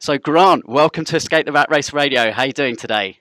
So Grant, welcome to Escape the Rat Race Radio. How are you doing today?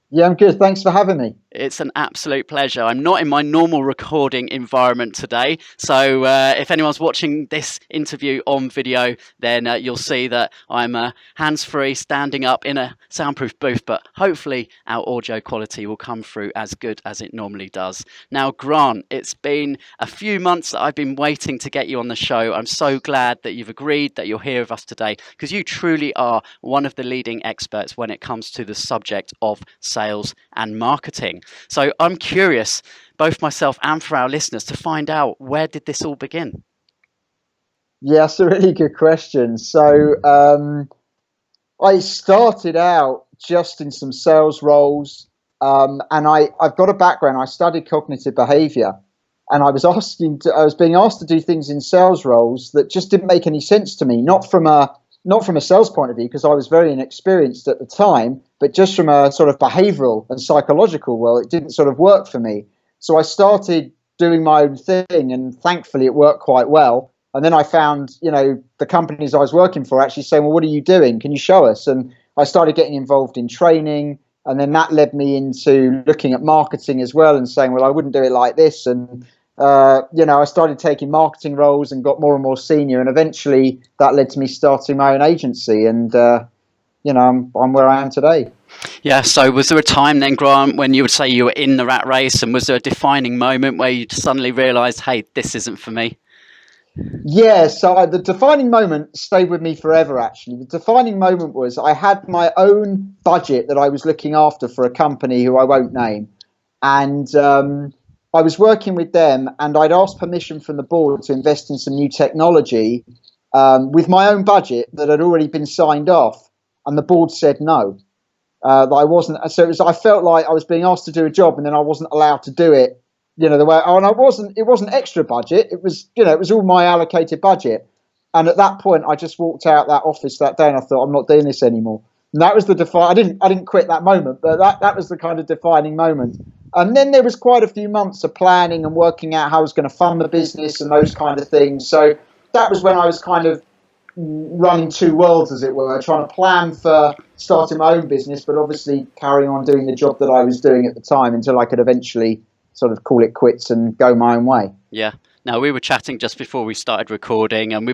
Yeah, I'm good. Thanks for having me. It's an absolute pleasure. I'm not in my normal recording environment today. So if anyone's watching this interview on video, then you'll see that I'm hands-free, standing up in a soundproof booth, but hopefully our audio quality will come through as good as it normally does. Now, Grant, it's been a few months that I've been waiting to get you on the show. I'm so glad that you've agreed that you're here with us today, because you truly are one of the leading experts when it comes to the subject of sales and marketing. So I'm curious, both myself and for our listeners, to find out, where did this all begin? Yeah, that's a really good question. So I started out just in some sales roles, and I've got a background. I studied cognitive behavior, and I was being asked to do things in sales roles that just didn't make any sense to me. Not from a sales point of view, because I was very inexperienced at the time, but just from a sort of behavioral and psychological, well, it didn't sort of work for me. So I started doing my own thing, and thankfully it worked quite well. And then I found, the companies I was working for actually saying, well, what are you doing? Can you show us? And I started getting involved in training. And then that led me into looking at marketing as well and saying, well, I wouldn't do it like this. And I started taking marketing roles and got more and more senior, and eventually that led to me starting my own agency, and I'm where I am today. Yeah, so was there a time then, Grant, when you would say you were in the rat race, and was there a defining moment where you suddenly realised, hey, this isn't for me? Yeah, so the defining moment stayed with me forever, actually. The defining moment was I had my own budget that I was looking after for a company who I won't name, and I was working with them, and I'd asked permission from the board to invest in some new technology with my own budget that had already been signed off, and the board said no. That I wasn't. So I felt like I was being asked to do a job, and then I wasn't allowed to do it. The way. And I wasn't. It wasn't extra budget. It was. It was all my allocated budget. And at that point, I just walked out that office that day, and I thought, I'm not doing this anymore. And that was the I didn't quit that moment, but that was the kind of defining moment. And then there was quite a few months of planning and working out how I was going to fund the business and those kind of things. So that was when I was kind of running two worlds, as it were, trying to plan for starting my own business, but obviously carrying on doing the job that I was doing at the time until I could eventually sort of call it quits and go my own way. Yeah. Now, we were chatting just before we started recording, and we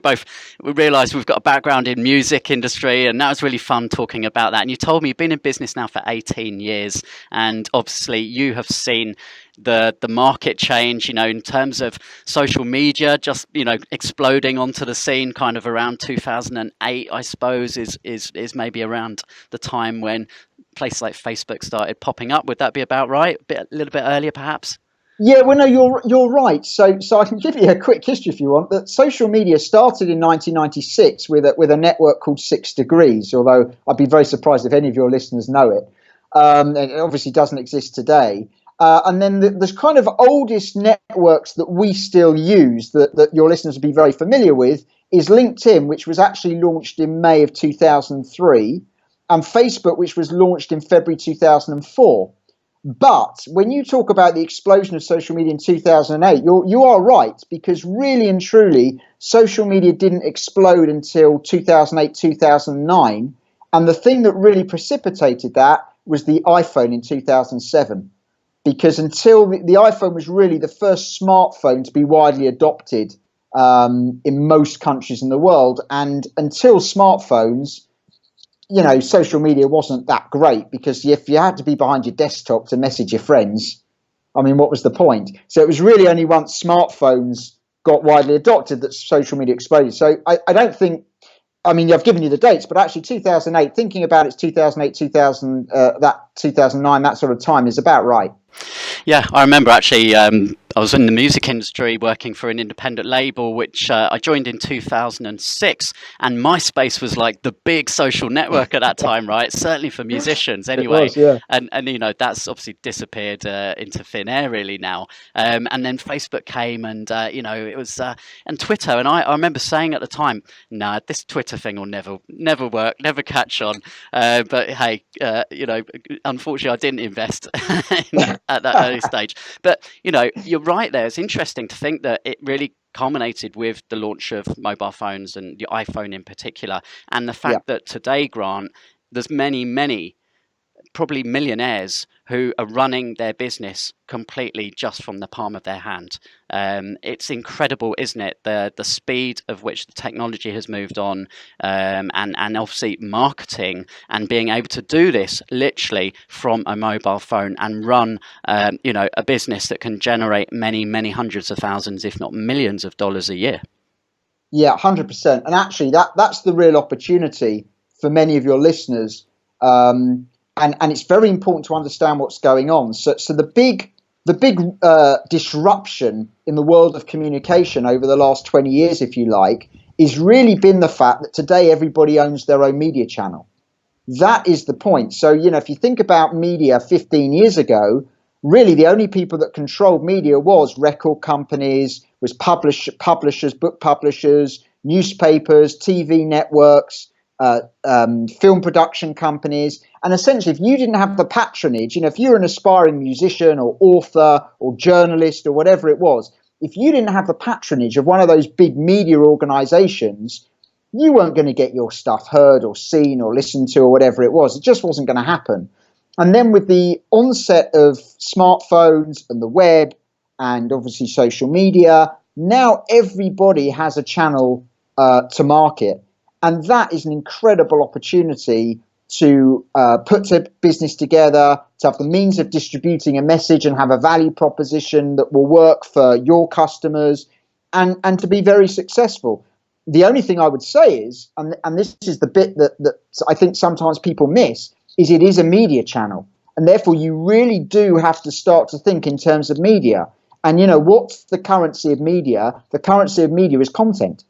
realised we've got a background in music industry, and that was really fun talking about that. And you told me you've been in business now for 18 years, and obviously you have seen the market change, in terms of social media, just, exploding onto the scene kind of around 2008, I suppose, is maybe around the time when places like Facebook started popping up. Would that be about right? A little bit earlier, perhaps? Yeah, well, no, you're right. So I can give you a quick history if you want. That social media started in 1996 with a network called 6 Degrees. Although I'd be very surprised if any of your listeners know it. And it obviously doesn't exist today. And then the kind of oldest networks that we still use that your listeners would be very familiar with is LinkedIn, which was actually launched in May of 2003, and Facebook, which was launched in February 2004. But when you talk about the explosion of social media in 2008, you are right, because really and truly, social media didn't explode until 2008, 2009. And the thing that really precipitated that was the iPhone in 2007. Because until the iPhone was really the first smartphone to be widely adopted in most countries in the world. And until smartphones, social media wasn't that great, because if you had to be behind your desktop to message your friends, I mean, what was the point? So it was really only once smartphones got widely adopted that social media exploded. So I don't think, I've given you the dates, but actually 2008, thinking about it's 2008, 2009, that sort of time is about right. Yeah, I remember actually, I was in the music industry working for an independent label, which I joined in 2006, and MySpace was like the big social network at that time, right? Certainly for musicians anyway. It was, yeah. And that's obviously disappeared into thin air really now. And then Facebook came, and it was and Twitter, and I remember saying at the time, nah, this Twitter thing will never work, never catch on. But hey, unfortunately I didn't invest at that early stage. But you're right there. It's interesting to think that it really culminated with the launch of mobile phones and the iPhone in particular. And the fact that today, Grant, there's many, probably millionaires who are running their business completely just from the palm of their hand. It's incredible, isn't it? The speed of which the technology has moved on, and obviously marketing and being able to do this literally from a mobile phone and run, a business that can generate many hundreds of thousands, if not millions of dollars a year. Yeah, 100%. And actually, that's the real opportunity for many of your listeners. And it's very important to understand what's going on. So the big disruption in the world of communication over the last 20 years, if you like, is really been the fact that today everybody owns their own media channel. That is the point. So, if you think about media 15 years ago, really the only people that controlled media was record companies, was publishers, book publishers, newspapers, TV networks, film production companies. And essentially, if you didn't have the patronage, if you're an aspiring musician or author or journalist or whatever it was, if you didn't have the patronage of one of those big media organizations, you weren't going to get your stuff heard or seen or listened to or whatever it was. It just wasn't going to happen. And then with the onset of smartphones and the web and obviously social media, now everybody has a channel to market. And that is an incredible opportunity to put a business together, to have the means of distributing a message and have a value proposition that will work for your customers and to be very successful. The only thing I would say is, and this is the bit that I think sometimes people miss, is it is a media channel. And therefore, you really do have to start to think in terms of media. And, what's the currency of media? The currency of media is content.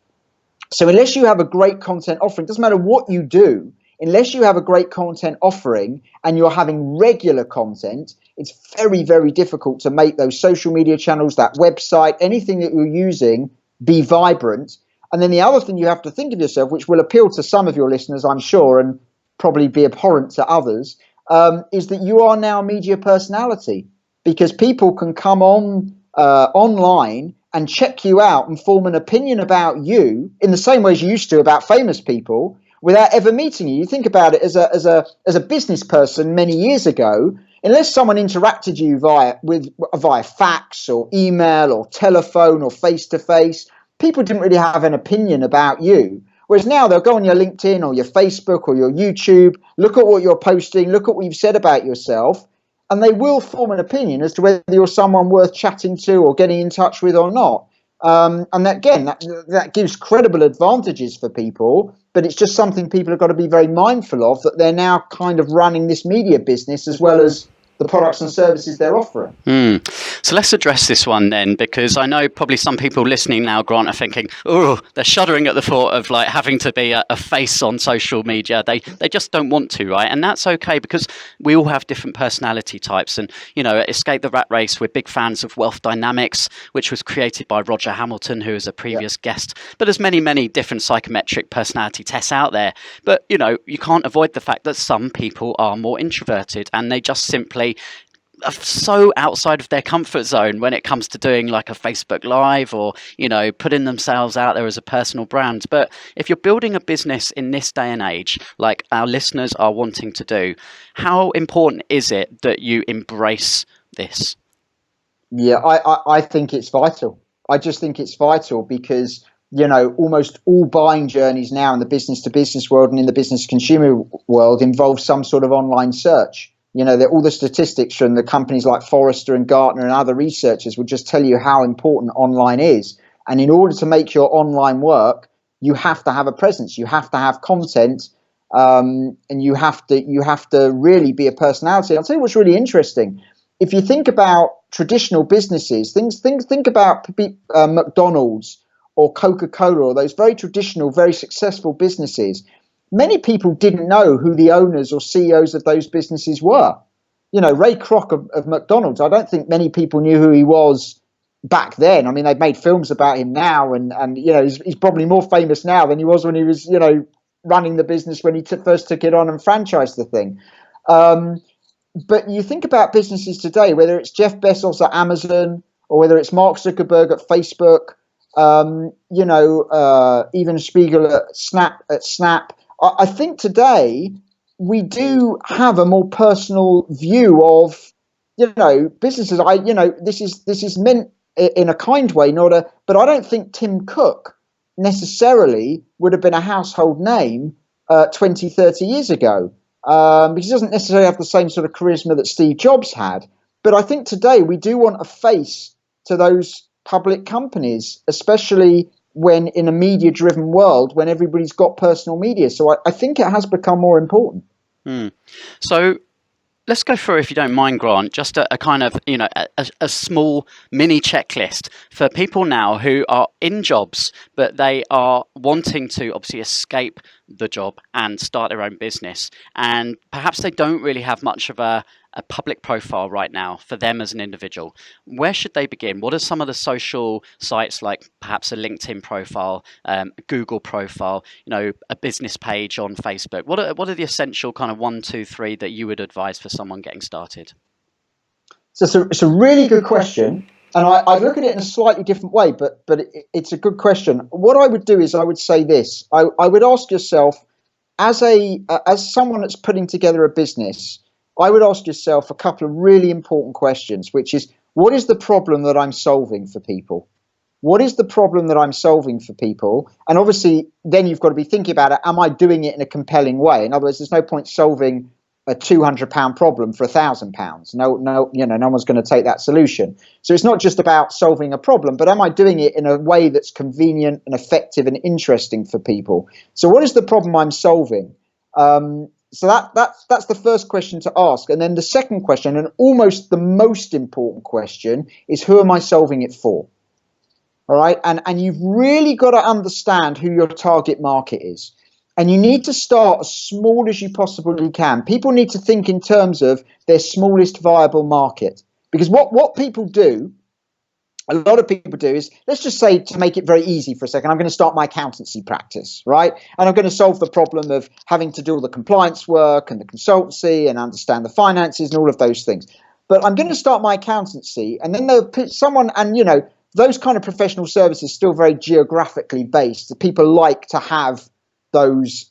So unless you have a great content offering, doesn't matter what you do, unless you have a great content offering and you're having regular content, it's very, very difficult to make those social media channels, that website, anything that you're using be vibrant. And then the other thing you have to think of yourself, which will appeal to some of your listeners, I'm sure, and probably be abhorrent to others, is that you are now a media personality, because people can come on online and check you out and form an opinion about you in the same way as you used to about famous people without ever meeting you. You think about it as a business person many years ago, unless someone interacted you via fax or email or telephone or face-to-face, people didn't really have an opinion about you. Whereas now they'll go on your LinkedIn or your Facebook or your YouTube, look at what you're posting, look at what you've said about yourself, and they will form an opinion as to whether you're someone worth chatting to or getting in touch with or not. And that gives credible advantages for people, but it's just something people have got to be very mindful of, that they're now kind of running this media business as well as the products and services they're offering. So let's address this one then, because I know probably some people listening now, Grant, are thinking, oh, they're shuddering at the thought of like having to be a face on social media. They just don't want to, right? And that's okay, because we all have different personality types. And, at Escape the Rat Race, we're big fans of Wealth Dynamics, which was created by Roger Hamilton, who is a previous guest. But there's many different psychometric personality tests out there. But, you can't avoid the fact that some people are more introverted and they just simply are so outside of their comfort zone when it comes to doing like a Facebook Live or, putting themselves out there as a personal brand. But if you're building a business in this day and age, like our listeners are wanting to do, how important is it that you embrace this? Yeah, I think it's vital. I just think it's vital because, almost all buying journeys now in the business to business world and in the business consumer world involve some sort of online search. All the statistics from the companies like Forrester and Gartner and other researchers will just tell you how important online is. And in order to make your online work, you have to have a presence. You have to have content, and you have to really be a personality. I'll tell you what's really interesting. If you think about traditional businesses, think about McDonald's or Coca-Cola or those very traditional, very successful businesses. Many people didn't know who the owners or CEOs of those businesses were. Ray Kroc of McDonald's, I don't think many people knew who he was back then. I mean, they've made films about him now, and he's probably more famous now than he was when he was, running the business when he first took it on and franchised the thing. But you think about businesses today, whether it's Jeff Bezos at Amazon or whether it's Mark Zuckerberg at Facebook, even Spiegel at Snap. I think today we do have a more personal view of, businesses. This is meant in a kind way, but I don't think Tim Cook necessarily would have been a household name 20, 30 years ago, because he doesn't necessarily have the same sort of charisma that Steve Jobs had. But I think today we do want a face to those public companies, especially when in a media-driven world, when everybody's got personal media. So I think it has become more important. So let's go through, if you don't mind, Grant, just a kind of, a small mini checklist for people now who are in jobs, but they are wanting to obviously escape the job and start their own business. And perhaps they don't really have much of a public profile right now for them as an individual. Where should they begin? What are some of the social sites, like perhaps a LinkedIn profile, a Google profile, a business page on Facebook? What are the essential kind of 1, 2, 3 that you would advise for someone getting started? So it's a really good question. And I look at it in a slightly different way, but it's a good question. What I would do is I would say this. I would ask yourself, as someone that's putting together a business, I would ask yourself a couple of really important questions, which is, what is the problem that I'm solving for people? What is the problem that I'm solving for people? And obviously, then you've got to be thinking about it. Am I doing it in a compelling way? In other words, there's no point solving a £200 problem for £1,000. No, no one's going to take that solution. So it's not just about solving a problem, but am I doing it in a way that's convenient and effective and interesting for people? So what is the problem I'm solving? So that's the first question to ask. And then the second question, and almost the most important question, is who am I solving it for? All right. And you've really got to understand who your target market is. And you need to start as small as you possibly can. People need to think in terms of their smallest viable market. Because what people do, a lot of people do, is, let's just say, to make it very easy for a second, I'm going to start my accountancy practice, right? And I'm going to solve the problem of having to do all the compliance work and the consultancy and understand the finances and all of those things. But I'm going to start my accountancy, and then they'll pitch someone, and those kind of professional services still very geographically based. People like to have those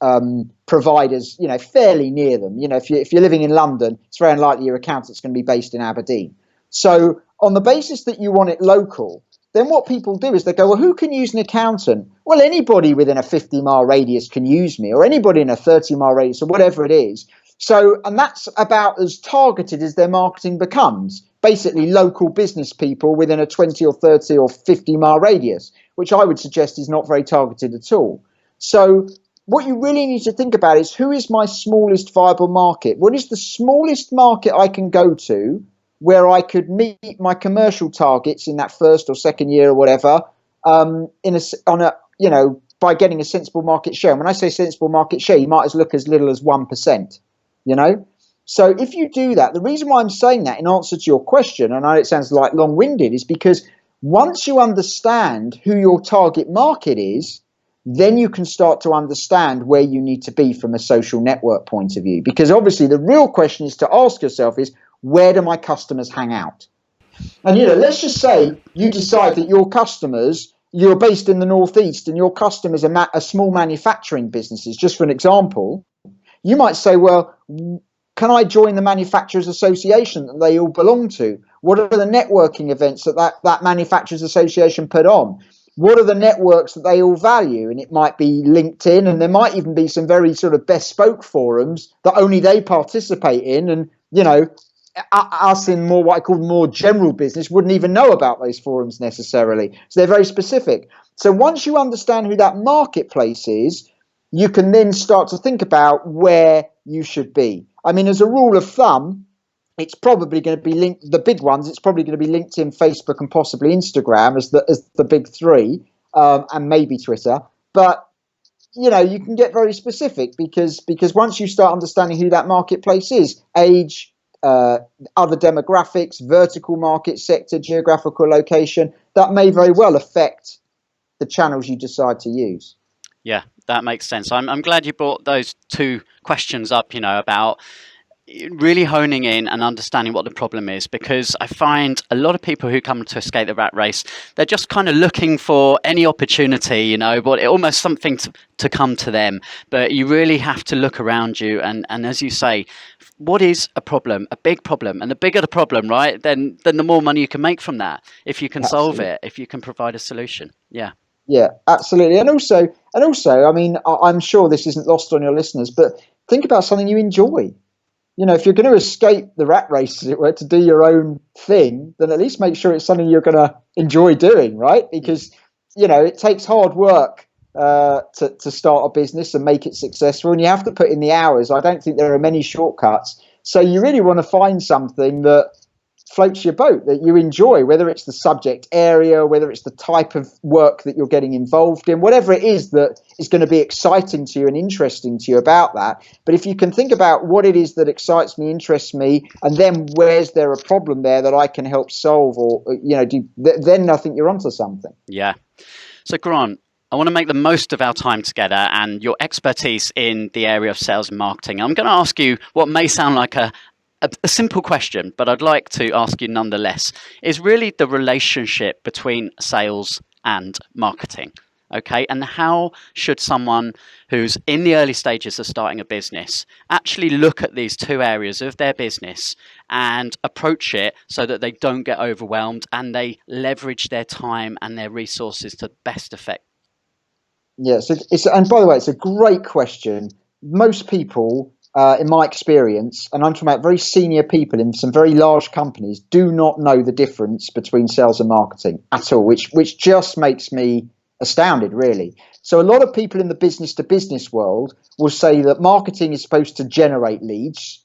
providers, fairly near them. If you're living in London, it's very unlikely your accountant's going to be based in Aberdeen. So on the basis that you want it local, then what people do is they go, well, who can use an accountant? Well, anybody within a 50-mile radius can use me, or anybody in a 30-mile radius, or whatever it is. So, and that's about as targeted as their marketing becomes. Basically, local business people within a 20 or 30 or 50-mile radius, which I would suggest is not very targeted at all. So what you really need to think about is, who is my smallest viable market? What is the smallest market I can go to where I could meet my commercial targets in that first or second year or whatever, by getting a sensible market share. And when I say sensible market share, you might look as little as 1%, So if you do that, the reason why I'm saying that in answer to your question, and I know it sounds like long-winded, is because once you understand who your target market is, then you can start to understand where you need to be from a social network point of view. Because obviously the real question is to ask yourself is, where do my customers hang out? And, let's just say you decide that your customers, you're based in the Northeast and your customers are small manufacturing businesses, just for an example. You might say, well, can I join the Manufacturers Association that they all belong to? What are the networking events that Manufacturers Association put on? What are the networks that they all value? And it might be LinkedIn, and there might even be some very sort of bespoke forums that only they participate in. And, us in more what I call more general business wouldn't even know about those forums necessarily. So they're very specific. So once you understand who that marketplace is, you can then start to think about where you should be. I mean, as a rule of thumb, it's probably going to be the big ones. It's probably going to be LinkedIn, Facebook, and possibly Instagram as the big three, and maybe Twitter. But you can get very specific because once you start understanding who that marketplace is, age, other demographics, vertical market sector, geographical location, that may very well affect the channels you decide to use. Yeah, that makes sense. I'm glad you brought those two questions up. About really honing in and understanding what the problem is, because I find a lot of people who come to escape the rat race, they're just kind of looking for any opportunity, but almost something to come to them. But you really have to look around you and as you say, what is a problem, a big problem, and the bigger the problem, right, then the more money you can make from that if you can solve it, if you can provide a solution. Yeah, absolutely. And also, I mean, I'm sure this isn't lost on your listeners, but think about something you enjoy. If you're going to escape the rat race, as it were, to do your own thing, then at least make sure it's something you're going to enjoy doing, right? Because, it takes hard work to start a business and make it successful, and you have to put in the hours. I don't think there are many shortcuts. So you really want to find something that floats your boat, that you enjoy, whether it's the subject area, whether it's the type of work that you're getting involved in, whatever it is that is going to be exciting to you and interesting to you about that. But if you can think about what it is that excites me, interests me, and then where's there a problem there that I can help solve, or then I think you're onto something. Yeah. So Grant, I want to make the most of our time together and your expertise in the area of sales and marketing. I'm going to ask you what may sound like a simple question, but I'd like to ask you nonetheless, is really the relationship between sales and marketing. Okay, and how should someone who's in the early stages of starting a business actually look at these two areas of their business and approach it so that they don't get overwhelmed and they leverage their time and their resources to best effect? Yes, and by the way, it's a great question. Most people, in my experience, and I'm talking about very senior people in some very large companies, do not know the difference between sales and marketing at all, which just makes me astounded, really. So a lot of people in the business to business world will say that marketing is supposed to generate leads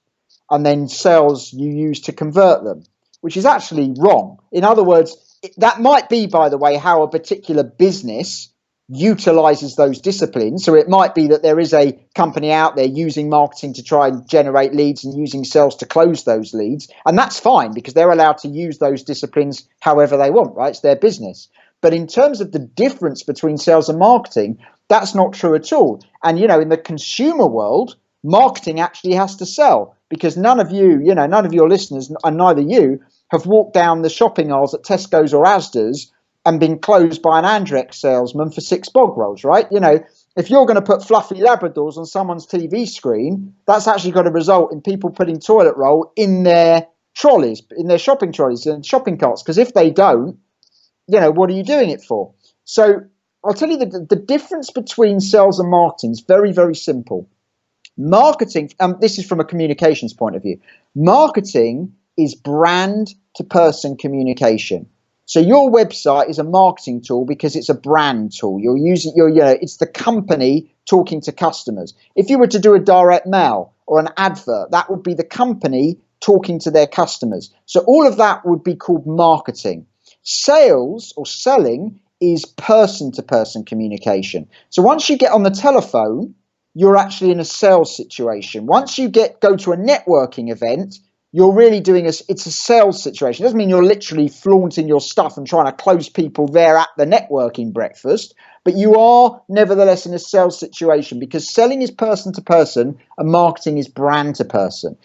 and then sales you use to convert them, which is actually wrong. In other words, that might be, by the way, how a particular business utilizes those disciplines. So it might be that there is a company out there using marketing to try and generate leads and using sales to close those leads. And that's fine because they're allowed to use those disciplines however they want, right? It's their business. But in terms of the difference between sales and marketing, that's not true at all. And, in the consumer world, marketing actually has to sell, because none of your listeners, and neither you, have walked down the shopping aisles at Tesco's or Asda's and been closed by an Andrex salesman for 6 bog rolls, right? If you're going to put fluffy Labradors on someone's TV screen, that's actually got to result in people putting toilet roll in their trolleys, in their shopping trolleys and shopping carts. Because if they don't, what are you doing it for? So I'll tell you the difference between sales and marketing is very, very simple. Marketing, this is from a communications point of view. Marketing is brand to person communication. So your website is a marketing tool because it's a brand tool. You're using it's the company talking to customers. If you were to do a direct mail or an advert, that would be the company talking to their customers. So all of that would be called marketing. Sales or selling is person to person communication. So once you get on the telephone, you're actually in a sales situation. Once you go to a networking event, you're really it's a sales situation. It doesn't mean you're literally flaunting your stuff and trying to close people there at the networking breakfast, but you are nevertheless in a sales situation, because selling is person to person and marketing is brand to person.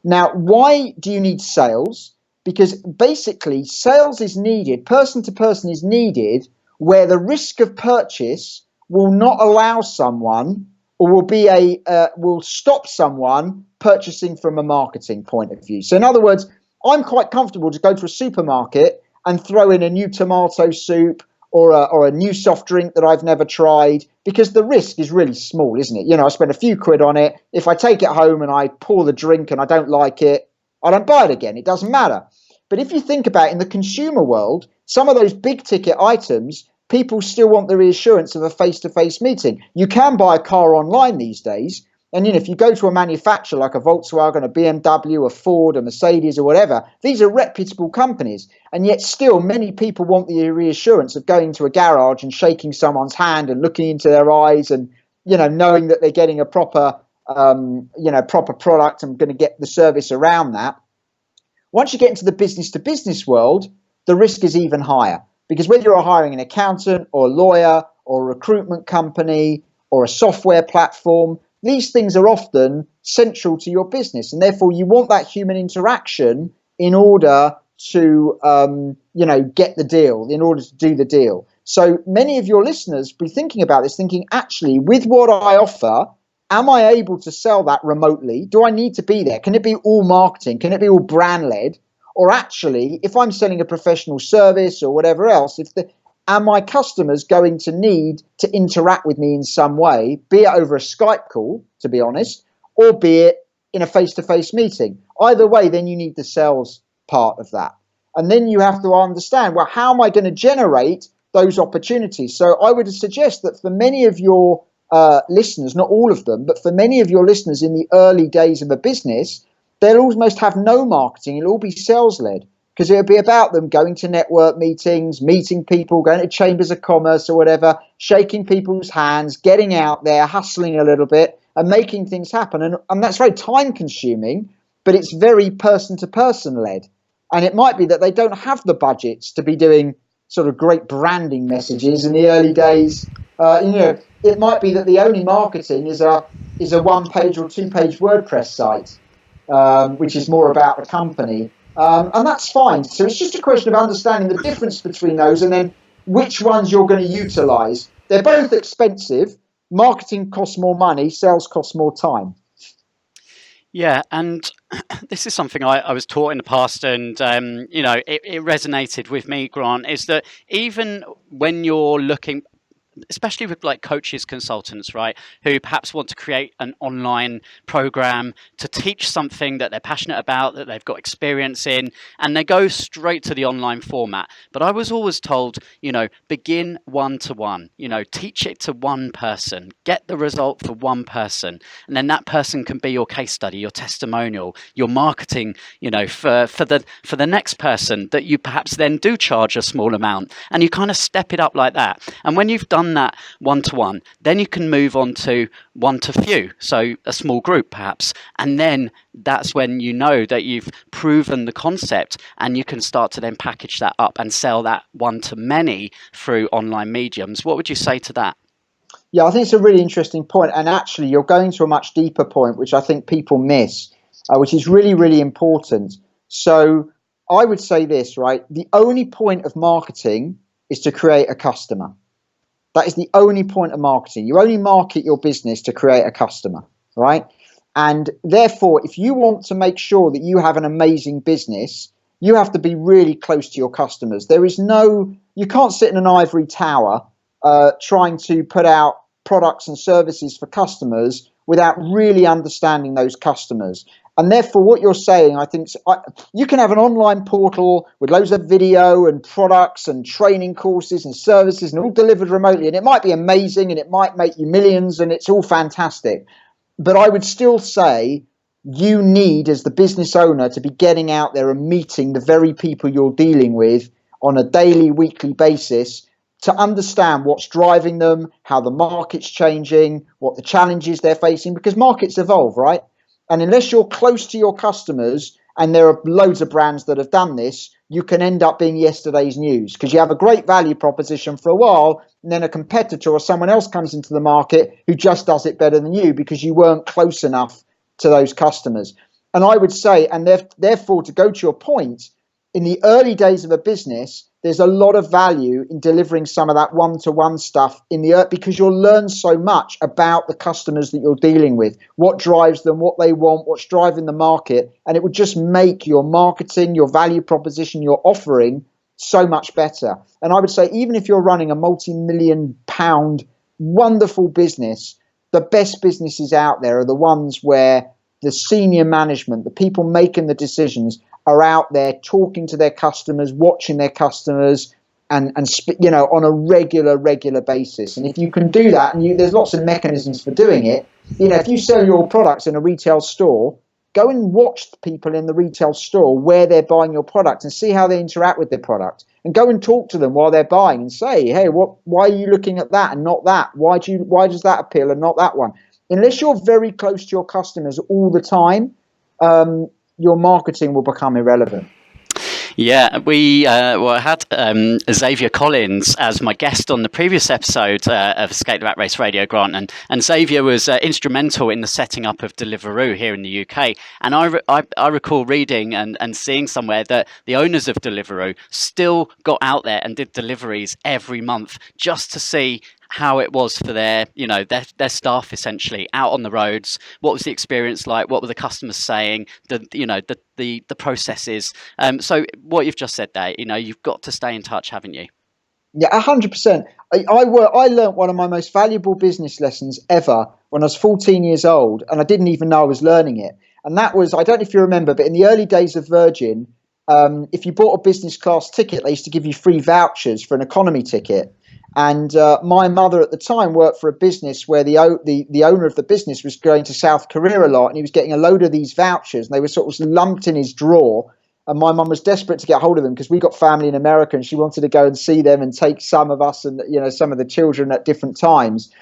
Now, why do you need sales? Because basically sales is needed, person to person is needed, where the risk of purchase will not allow someone, or will stop someone purchasing from a marketing point of view. So in other words, I'm quite comfortable to go to a supermarket and throw in a new tomato soup or a new soft drink that I've never tried, because the risk is really small, isn't it? I spend a few quid on it. If I take it home and I pour the drink and I don't like it, I don't buy it again. It doesn't matter. But if you think about it, in the consumer world, some of those big ticket items, people still want the reassurance of a face-to-face meeting. You can buy a car online these days. And if you go to a manufacturer like a Volkswagen, a BMW, a Ford, a Mercedes or whatever, these are reputable companies. And yet still many people want the reassurance of going to a garage and shaking someone's hand and looking into their eyes and, knowing that they're getting a proper product and going to get the service around that. Once you get into the business to business world, the risk is even higher, because whether you're hiring an accountant or a lawyer or a recruitment company or a software platform, these things are often central to your business. And therefore, you want that human interaction in order to, get the deal, in order to do the deal. So many of your listeners be thinking about this, thinking, actually, with what I offer, am I able to sell that remotely? Do I need to be there? Can it be all marketing? Can it be all brand led? Or actually, if I'm selling a professional service or whatever else, are my customers going to need to interact with me in some way, be it over a Skype call, to be honest, or be it in a face-to-face meeting? Either way, then you need the sales part of that. And then you have to understand, well, how am I going to generate those opportunities? So I would suggest that for many of your listeners, not all of them, but for many of your listeners in the early days of a business, they'll almost have no marketing. It'll all be sales-led, because it'll be about them going to network meetings, meeting people, going to chambers of commerce or whatever, shaking people's hands, getting out there, hustling a little bit and making things happen. And that's very time-consuming, but it's very person-to-person led. And it might be that they don't have the budgets to be doing sort of great branding messages in the early days. It might be that the only marketing is a one-page or two-page WordPress site, which is more about the company. And that's fine. So it's just a question of understanding the difference between those and then which ones you're going to utilize. They're both expensive. Marketing costs more money, sales costs more time. Yeah, and this is something I was taught in the past, and it resonated with me, Grant, is that even when you're looking, especially with like coaches, consultants, right, who perhaps want to create an online program to teach something that they're passionate about, that they've got experience in, and they go straight to the online format. But I was always told, begin one-to-one, teach it to one person, get the result for one person, and then that person can be your case study, your testimonial, your marketing, for the next person that you perhaps then do charge a small amount, and you kind of step it up like that. And when you've done that one-to-one, then you can move on to one-to-few, so a small group perhaps, and then that's when you know that you've proven the concept, and you can start to then package that up and sell that one-to-many through online mediums. What would you say to that? Yeah, I think it's a really interesting point, and actually you're going to a much deeper point, which I think people miss, which is really, really important. So I would say this, right? The only point of marketing is to create a customer. That is the only point of marketing. You only market your business to create a customer, right? And therefore, if you want to make sure that you have an amazing business, you have to be really close to your customers. You can't sit in an ivory tower trying to put out products and services for customers without really understanding those customers. And therefore, what you're saying, I think, you can have an online portal with loads of video and products and training courses and services and all delivered remotely. And it might be amazing and it might make you millions and it's all fantastic. But I would still say you need, as the business owner, to be getting out there and meeting the very people you're dealing with on a daily, weekly basis to understand what's driving them, how the market's changing, what the challenges they're facing, because markets evolve, right? And unless you're close to your customers, and there are loads of brands that have done this, you can end up being yesterday's news because you have a great value proposition for a while, and then a competitor or someone else comes into the market who just does it better than you because you weren't close enough to those customers. And I would say, and therefore, to go to your point, in the early days of a business, there's a lot of value in delivering some of that one-to-one stuff because you'll learn so much about the customers that you're dealing with, what drives them, what they want, what's driving the market, and it would just make your marketing, your value proposition, your offering so much better. And I would say, even if you're running a multi-million pound wonderful business, the best businesses out there are the ones where the senior management, the people making the decisions, are out there talking to their customers, watching their customers, and on a regular basis. And if you can do that, and there's lots of mechanisms for doing it. If you sell your products in a retail store, go and watch the people in the retail store where they're buying your product and see how they interact with their product. And go and talk to them while they're buying and say, hey, why are you looking at that and not that? Why does that appeal and not that one? Unless you're very close to your customers all the time, your marketing will become irrelevant. Yeah, we had Xavier Collins as my guest on the previous episode of Escape the Rat Race Radio, Grant, and Xavier was instrumental in the setting up of Deliveroo here in the UK. And I recall reading and seeing somewhere that the owners of Deliveroo still got out there and did deliveries every month just to see how it was for their staff, essentially out on the roads. What was the experience like? What were the customers saying? The processes. So what you've just said there, you've got to stay in touch, haven't you? Yeah, 100%. I learned one of my most valuable business lessons ever when I was 14 years old, and I didn't even know I was learning it. And that was, I don't know if you remember, but in the early days of Virgin, if you bought a business class ticket, they used to give you free vouchers for an economy ticket. And my mother at the time worked for a business where the owner of the business was going to South Korea a lot, and he was getting a load of these vouchers, and they were sort of lumped in his drawer. And my mum was desperate to get hold of them because we got family in America, and she wanted to go and see them and take some of us and some of the children at different times.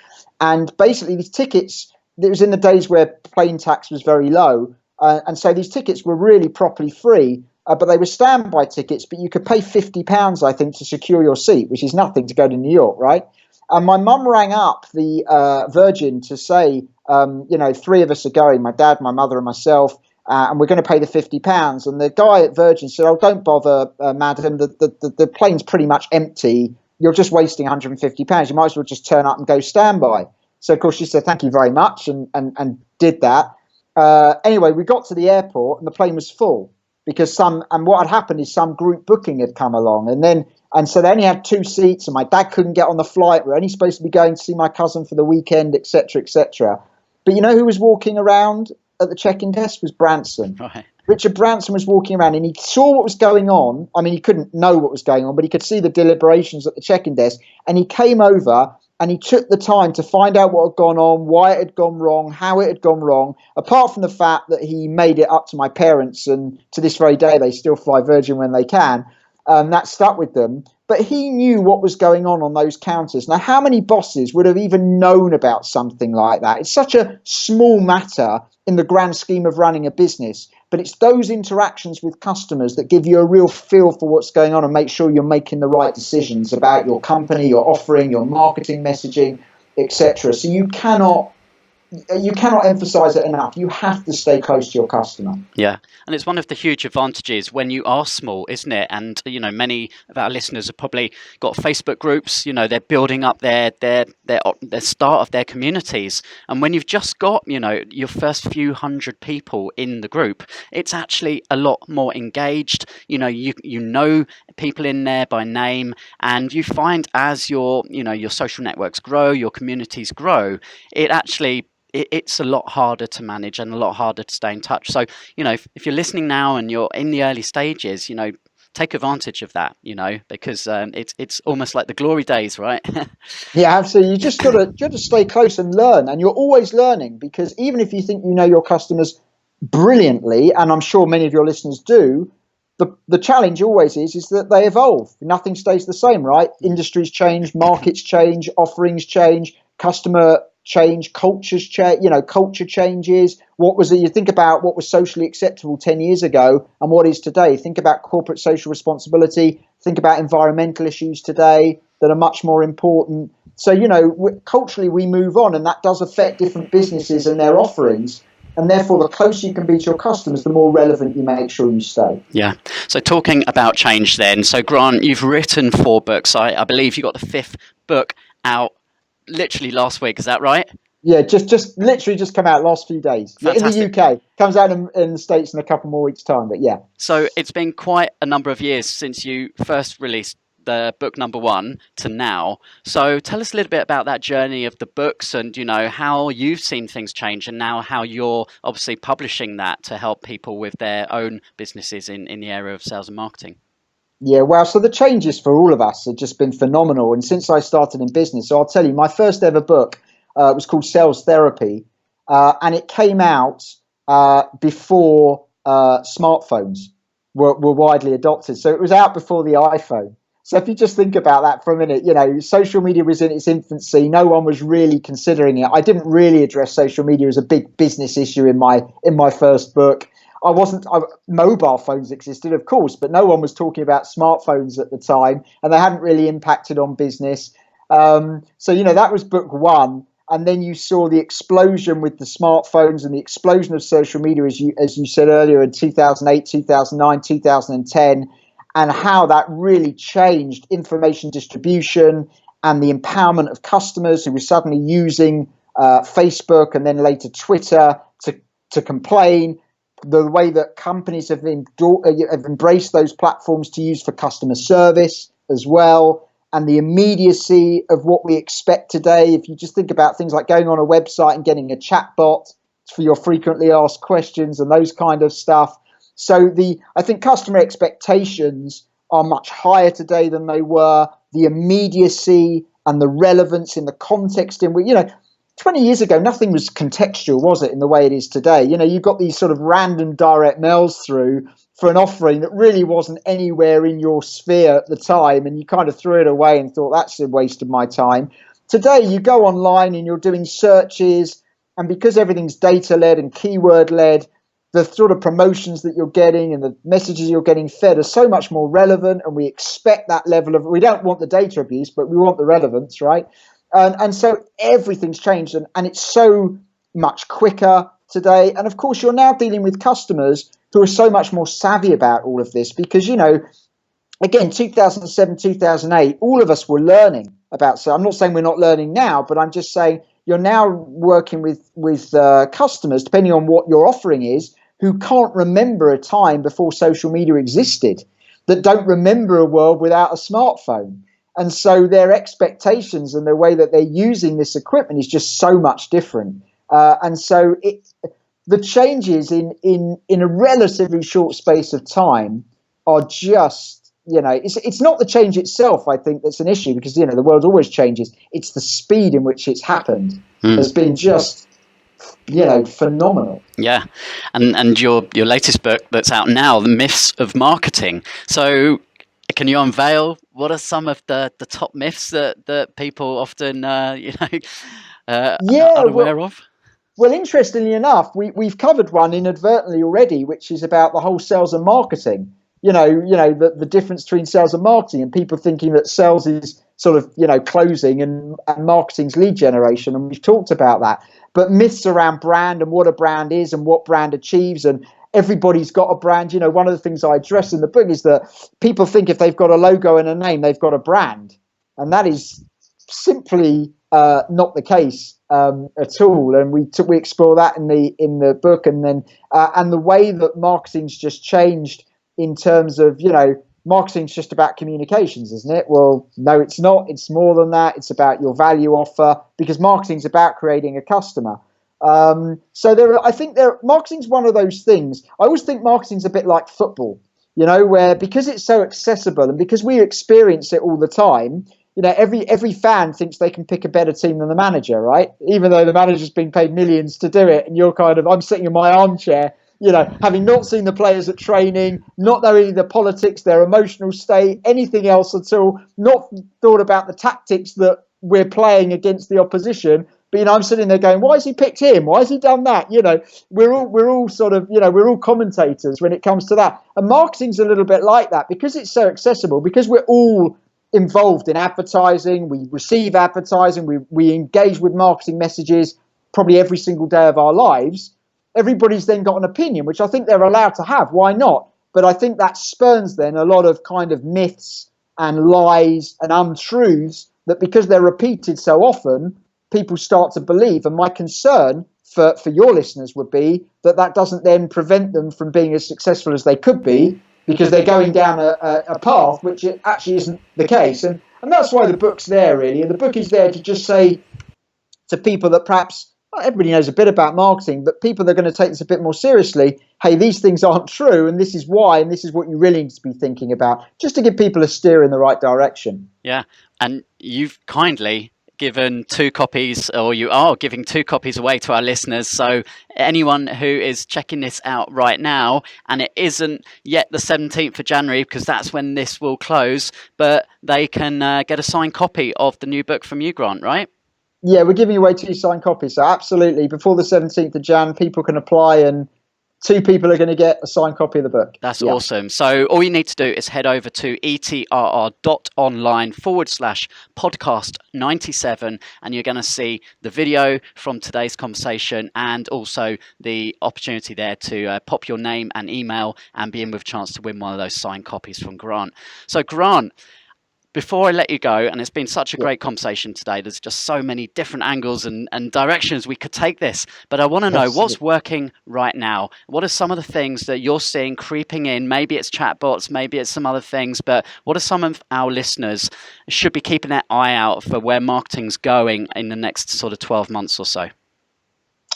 And basically, these tickets, it was in the days where plane tax was very low, and so these tickets were really properly free. But they were standby tickets, but you could pay £50, I think, to secure your seat, which is nothing to go to New York, right? And my mum rang up the Virgin to say, three of us are going, my dad, my mother and myself, and we're going to pay the £50. And the guy at Virgin said, oh, don't bother, madam, the plane's pretty much empty. You're just wasting £150. You might as well just turn up and go standby. So, of course, she said, thank you very much, and did that. Anyway, we got to the airport and the plane was full. Because what had happened is some group booking had come along, and so they only had 2 seats, and my dad couldn't get on the flight. We're only supposed to be going to see my cousin for the weekend, etc., etc. But you know who was walking around at the check-in desk was Branson. Right. Richard Branson was walking around, and he saw what was going on. I mean, he couldn't know what was going on, but he could see the deliberations at the check-in desk, and he came over. And he took the time to find out what had gone on, why it had gone wrong, how it had gone wrong, apart from the fact that he made it up to my parents, and to this very day they still fly Virgin when they can. That stuck with them. But he knew what was going on those counters. Now, how many bosses would have even known about something like that? It's such a small matter in the grand scheme of running a business. But it's those interactions with customers that give you a real feel for what's going on and make sure you're making the right decisions about your company, your offering, your marketing messaging, etc. So you cannot emphasize it enough. You have to stay close to your customer. Yeah, and it's one of the huge advantages when you are small, isn't it? And many of our listeners have probably got Facebook groups. They're building up their start of their communities, and when you've just got your first few hundred people in the group, it's actually a lot more engaged. You know people in there by name, and you find as your social networks grow, your communities grow, it's a lot harder to manage and a lot harder to stay in touch. So, if you're listening now and you're in the early stages, take advantage of that, because it's almost like the glory days, right? Yeah, absolutely. You just got to stay close and learn, and you're always learning, because even if you think you know your customers brilliantly, and I'm sure many of your listeners do, the challenge always is that they evolve. Nothing stays the same, right? Industries change, markets change, offerings change, customer change, cultures change, culture changes. You think about what was socially acceptable 10 years ago and what is today. Think about corporate social responsibility. Think about environmental issues today that are much more important. So, culturally we move on, and that does affect different businesses and their offerings. And therefore, the closer you can be to your customers, the more relevant you make sure you stay. Yeah. So talking about change then. So Grant, you've written 4 books. I believe you got the 5th book out literally last week, is that right? Yeah, just literally just come out last few days. Yeah, in the UK. Comes out in the States in a couple more weeks' time, but yeah. So it's been quite a number of years since you first released the book number 1 to now. So tell us a little bit about that journey of the books, and how you've seen things change, and now how you're obviously publishing that to help people with their own businesses in the area of sales and marketing. Yeah, well, so the changes for all of us have just been phenomenal. And since I started in business, so I'll tell you, my first ever book was called Sales Therapy, and it came out before smartphones were widely adopted. So it was out before the iPhone. So if you just think about that for a minute, social media was in its infancy. No one was really considering it. I didn't really address social media as a big business issue in my first book. Mobile phones existed, of course, but no one was talking about smartphones at the time, and they hadn't really impacted on business. That was book one. And then you saw the explosion with the smartphones and the explosion of social media, as you said earlier, in 2008, 2009, 2010. And how that really changed information distribution and the empowerment of customers who were suddenly using Facebook and then later Twitter to complain. The way that companies have embraced those platforms to use for customer service as well, and the immediacy of what we expect today. If you just think about things like going on a website and getting a chat bot for your frequently asked questions and those kind of stuff. So I think customer expectations are much higher today than they were. The immediacy and the relevance in the context in which, 20 years ago, nothing was contextual, was it, in the way it is today? You've got these sort of random direct mails through for an offering that really wasn't anywhere in your sphere at the time, and you kind of threw it away and thought, that's a waste of my time. Today, you go online and you're doing searches, and because everything's data-led and keyword-led, the sort of promotions that you're getting and the messages you're getting fed are so much more relevant, and we expect that level of, we don't want the data abuse, but we want the relevance, right? And so everything's changed, and it's so much quicker today. And of course, you're now dealing with customers who are so much more savvy about all of this because, again, 2007, 2008, all of us were learning about, so I'm not saying we're not learning now, but I'm just saying you're now working with customers, depending on what your offering is, who can't remember a time before social media existed, that don't remember a world without a smartphone. And so their expectations and the way that they're using this equipment is just so much different. And so the changes in a relatively short space of time are just, it's not the change itself, I think, that's an issue, because, the world always changes. It's the speed in which it's happened has been just, phenomenal. Yeah. And your latest book that's out now, The Myths of Marketing. So can you unveil what are some of the top myths that people often, are unaware of? Well, interestingly enough, we've covered one inadvertently already, which is about the whole sales and marketing. The difference between sales and marketing, and people thinking that sales is sort of, closing and marketing's lead generation. And we've talked about that. But myths around brand and what a brand is and what brand achieves, and everybody's got a brand. One of the things I address in the book is that people think if they've got a logo and a name, they've got a brand. And that is simply not the case at all. And we explore that in the book, and then and the way that marketing's just changed in terms of, marketing's just about communications, isn't it? Well, no, it's not. It's more than that. It's about your value offer, because marketing's about creating a customer. So marketing's one of those things. I always think marketing's a bit like football, where because it's so accessible and because we experience it all the time, every fan thinks they can pick a better team than the manager, right? Even though the manager's been paid millions to do it, and you're I'm sitting in my armchair, having not seen the players at training, not knowing the politics, their emotional state, anything else at all, not thought about the tactics that we're playing against the opposition. But I'm sitting there going, why has he picked him? Why has he done that? We're all sort of, we're all commentators when it comes to that. And marketing's a little bit like that, because it's so accessible, because we're all involved in advertising, we receive advertising, we engage with marketing messages probably every single day of our lives. Everybody's then got an opinion, which I think they're allowed to have. Why not? But I think that spurns then a lot of kind of myths and lies and untruths that, because they're repeated so often, people start to believe. And my concern for your listeners would be that doesn't then prevent them from being as successful as they could be, because they're going down a path which it actually isn't the case. And that's why the book's there, really. And the book is there to just say to people that perhaps, well, everybody knows a bit about marketing, but people that are going to take this a bit more seriously, hey, these things aren't true, and this is why, and this is what you really need to be thinking about, just to give people a steer in the right direction. Yeah, and you've kindly given 2 copies, or you are giving 2 copies away to our listeners. So anyone who is checking this out right now, and it isn't yet the 17th of January, because that's when this will close, but they can get a signed copy of the new book from you, Grant, right? Yeah, we're giving away 2 signed copies. So absolutely, before the 17th of Jan, people can apply, and 2 people are going to get a signed copy of the book. That's awesome. So all you need to do is head over to etrr.online/podcast97, and you're going to see the video from today's conversation, and also the opportunity there to pop your name and email and be in with a chance to win one of those signed copies from Grant. So Grant, before I let you go, and it's been such a great conversation today, there's just so many different angles and directions we could take this, but I want to know what's working right now. What are some of the things that you're seeing creeping in? Maybe it's chatbots, maybe it's some other things, but what are some of our listeners should be keeping their eye out for where marketing's going in the next sort of 12 months or so?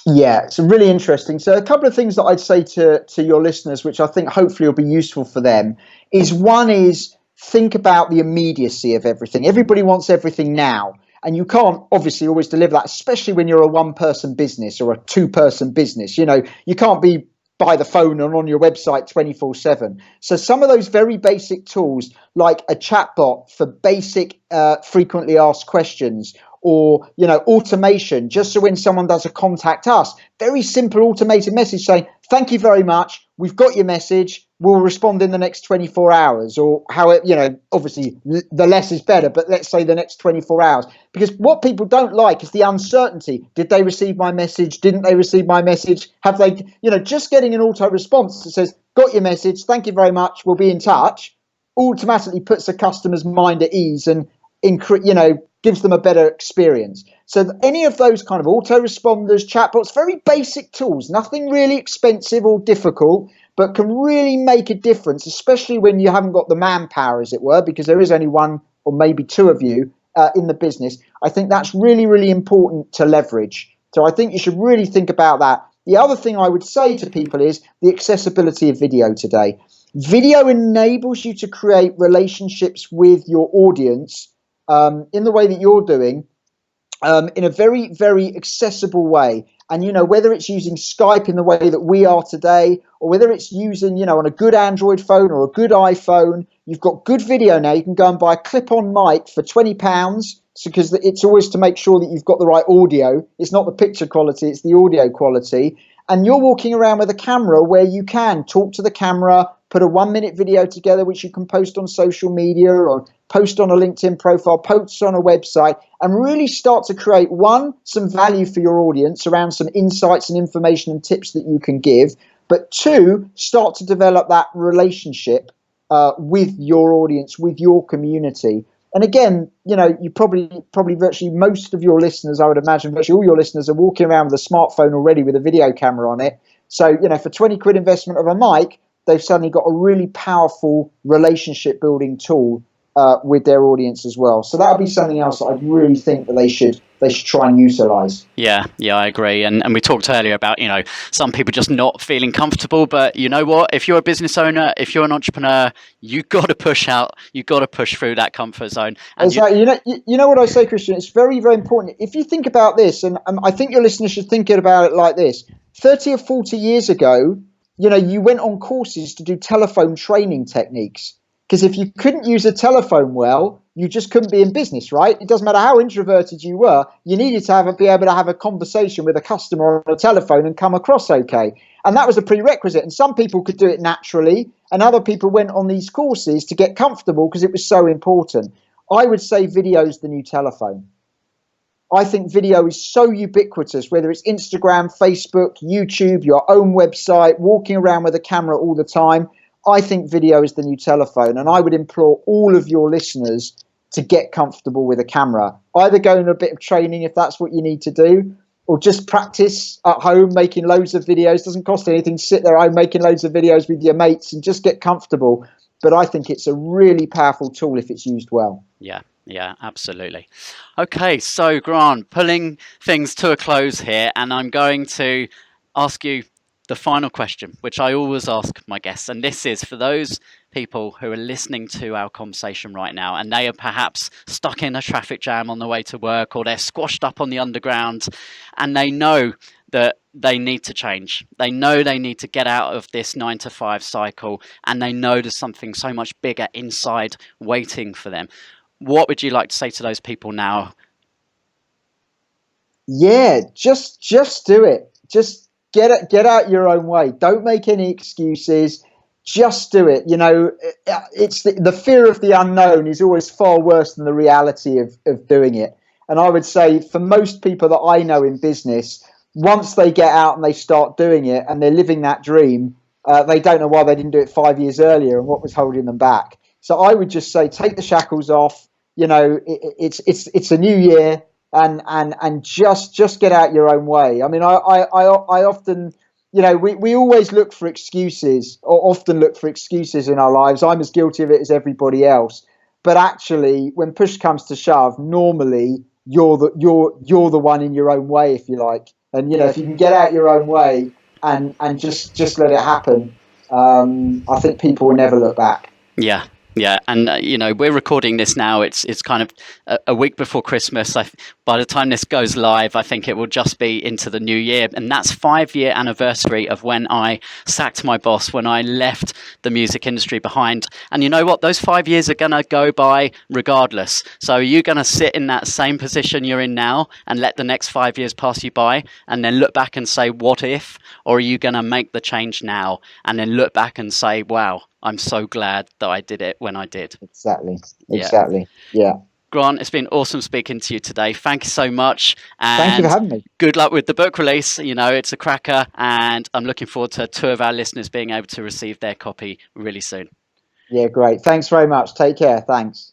Yeah, it's really interesting. So a couple of things that I'd say to your listeners, which I think hopefully will be useful for them, is one is think about the immediacy of everything. Everybody wants everything now. And you can't obviously always deliver that, especially when you're a 1-person business or a 2-person business. You know, you can't be by the phone and on your website 24/7. So some of those very basic tools, like a chatbot for basic frequently asked questions, or, you know, automation, just so when someone does a contact us, very simple automated message saying, thank you very much, we've got your message, we'll respond in the next 24 hours, or how it, you know, obviously the less is better, but let's say the next 24 hours. Because what people don't like is the uncertainty. Did they receive my message? Didn't they receive my message? Have they, you know, just getting an auto response that says, got your message, thank you very much, we'll be in touch, automatically puts the customer's mind at ease and, you know, gives them a better experience. So any of those kind of autoresponders, chatbots, very basic tools, nothing really expensive or difficult, but can really make a difference, especially when you haven't got the manpower, as it were, because there is only 1 or maybe 2 of you in the business. I think that's really, really important to leverage. So I think you should really think about that. The other thing I would say to people is the accessibility of video today. Video enables you to create relationships with your audience in the way that you're doing, in a very, very accessible way. And, you know, whether it's using Skype in the way that we are today, or whether it's using, you know, on a good Android phone or a good iPhone, you've got good video now. You can go and buy a clip-on mic for £20, because it's always to make sure that you've got the right audio. It's not the picture quality, it's the audio quality. And you're walking around with a camera where you can talk to the camera, put a 1-minute video together, which you can post on social media or post on a LinkedIn profile, post on a website, and really start to create, one, some value for your audience around some insights and information and tips that you can give, but 2, start to develop that relationship with your audience, with your community. And again, you know, you probably virtually most of your listeners, I would imagine virtually all your listeners, are walking around with a smartphone already with a video camera on it. So, you know, for 20 quid investment of a mic, they've suddenly got a really powerful relationship building tool with their audience as well. So that would be something else that I'd really think that they should try and utilize. Yeah, I agree. And we talked earlier about, you know, some people just not feeling comfortable, but you know what, if you're a business owner, if you're an entrepreneur, you got to push out, you got to push through that comfort zone. And exactly. You know what I say, Christian, it's very, very important. If you think about this, and I think your listeners should think about it like this, 30 or 40 years ago, you know, you went on courses to do telephone training techniques. Because if you couldn't use a telephone well, you just couldn't be in business, right? It doesn't matter how introverted you were, you needed to be able to have a conversation with a customer on a telephone and come across okay. And that was a prerequisite. And some people could do it naturally, and other people went on these courses to get comfortable because it was so important. I would say video is the new telephone. I think video is so ubiquitous, whether it's Instagram, Facebook, YouTube, your own website, walking around with a camera all the time. I think video is the new telephone, and I would implore all of your listeners to get comfortable with a camera. Either go in a bit of training if that's what you need to do, or just practice at home making loads of videos. Doesn't cost anything. Sit there at home making loads of videos with your mates and just get comfortable. But I think it's a really powerful tool if it's used well. Yeah, absolutely. Okay, so Grant, pulling things to a close here, and I'm going to ask you the final question, which I always ask my guests, and this is for those people who are listening to our conversation right now, and they are perhaps stuck in a traffic jam on the way to work, or they're squashed up on the underground, and they know that they need to change. They know they need to get out of this 9 to 5 cycle, and they know there's something so much bigger inside waiting for them. What would you like to say to those people now? Yeah, just do it. Just get out your own way. Don't make any excuses. Just do it. You know, it's the fear of the unknown is always far worse than the reality of doing it. And I would say for most people that I know in business, once they get out and they start doing it and they're living that dream, they don't know why they didn't do it 5 years earlier and what was holding them back. So I would just say, take the shackles off. You know, it's a new year, and just get out your own way. I mean, I often, you know, we always look for excuses, or often look for excuses in our lives. I'm as guilty of it as everybody else. But actually, when push comes to shove, normally you're the one in your own way, if you like. And you know, if you can get out your own way and just let it happen, I think people will never look back. Yeah. Yeah, and you know, we're recording this now. It's kind of a week before Christmas. By the time this goes live, I think it will just be into the new year, and that's 5-year anniversary of when I sacked my boss, when I left the music industry behind. And you know what? Those 5 years are gonna go by regardless. So are you gonna sit in that same position you're in now and let the next 5 years pass you by, and then look back and say, "What if?" Or are you gonna make the change now and then look back and say, "Wow, I'm so glad that I did it when I did." Exactly. Yeah. Grant, it's been awesome speaking to you today. Thank you so much. And thank you for having me. Good luck with the book release. You know, it's a cracker, and I'm looking forward to 2 of our listeners being able to receive their copy really soon. Yeah, great. Thanks very much. Take care. Thanks.